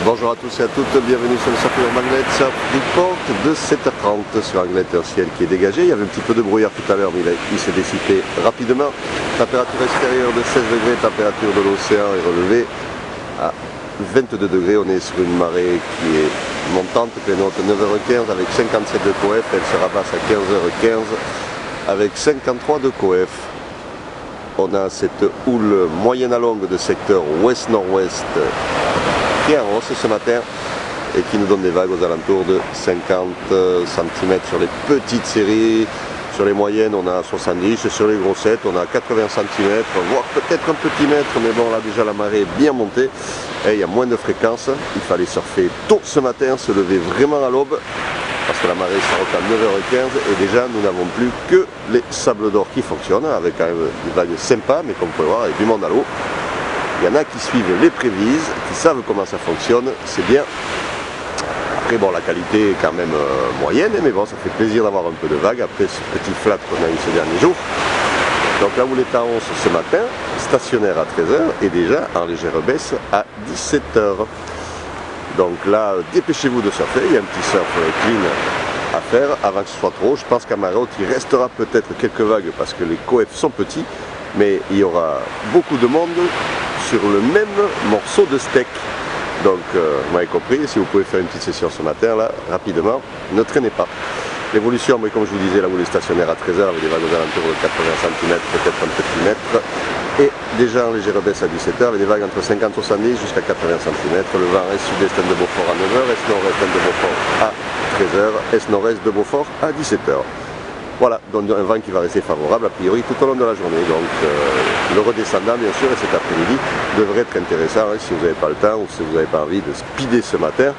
Bonjour à tous et à toutes, bienvenue sur le circuit Magnet Surf Report de 7h30 sur Anglet, un ciel qui est dégagé. Il y avait un petit peu de brouillard tout à l'heure, mais il s'est dissipé rapidement. Température extérieure de 16 degrés, température de l'océan est relevée à 22 degrés. On est sur une marée qui est montante, pleine haute 9h15 avec 57 de coef. Elle se rabasse à 15h15 avec 53 de coef. On a cette houle moyenne à longue de secteur ouest-nord-ouest qui est en hausse ce matin et qui nous donne des vagues aux alentours de 50 cm sur les petites séries. Sur les moyennes, on a 70, et sur les grossettes, on a 80 cm, voire peut-être un petit mètre, mais bon, là déjà la marée est bien montée et il y a moins de fréquence. Il fallait surfer tôt ce matin, se lever vraiment à l'aube, parce que la marée s'arrête à 9h15 et déjà nous n'avons plus que les sables d'or qui fonctionnent, avec quand même des vagues sympas, mais comme vous pouvez voir, avec du monde à l'eau. Il y en a qui suivent les prévises, qui savent comment ça fonctionne, c'est bien. Après bon, la qualité est quand même moyenne, mais bon, ça fait plaisir d'avoir un peu de vagues après ce petit flat qu'on a eu ces derniers jours. Donc là où est en hausse ce matin, stationnaire à 13h et déjà en légère baisse à 17h. Donc là, dépêchez-vous de surfer, il y a un petit surf clean à faire avant que ce soit trop haut. Je pense qu'à marée haute, il restera peut-être quelques vagues parce que les coefs sont petits, mais il y aura beaucoup de monde sur le même morceau de steak. Donc, vous m'avez compris, si vous pouvez faire une petite session ce matin, là, rapidement, ne traînez pas. L'évolution, mais comme je vous disais, là où les stationnaires à 13h avec des vagues aux alentours de 80 cm, peut-être un petit mètre, et déjà en légère baisse à 17h, avec des vagues entre 50 et 70 jusqu'à 80 cm. Le vent est sud-est de Beaufort à 9h, est nord-est de Beaufort à 13h, est nord-est de Beaufort à 17h. Voilà, donc un vent qui va rester favorable a priori tout au long de la journée. Donc le redescendant bien sûr et cet après-midi devrait être intéressant si vous n'avez pas le temps ou si vous n'avez pas envie de speeder ce matin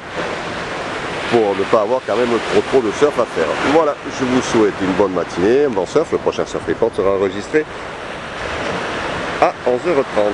pour ne pas avoir quand même trop de surf à faire. Voilà, je vous souhaite une bonne matinée, un bon surf. Le prochain surf report sera enregistré à 11h30.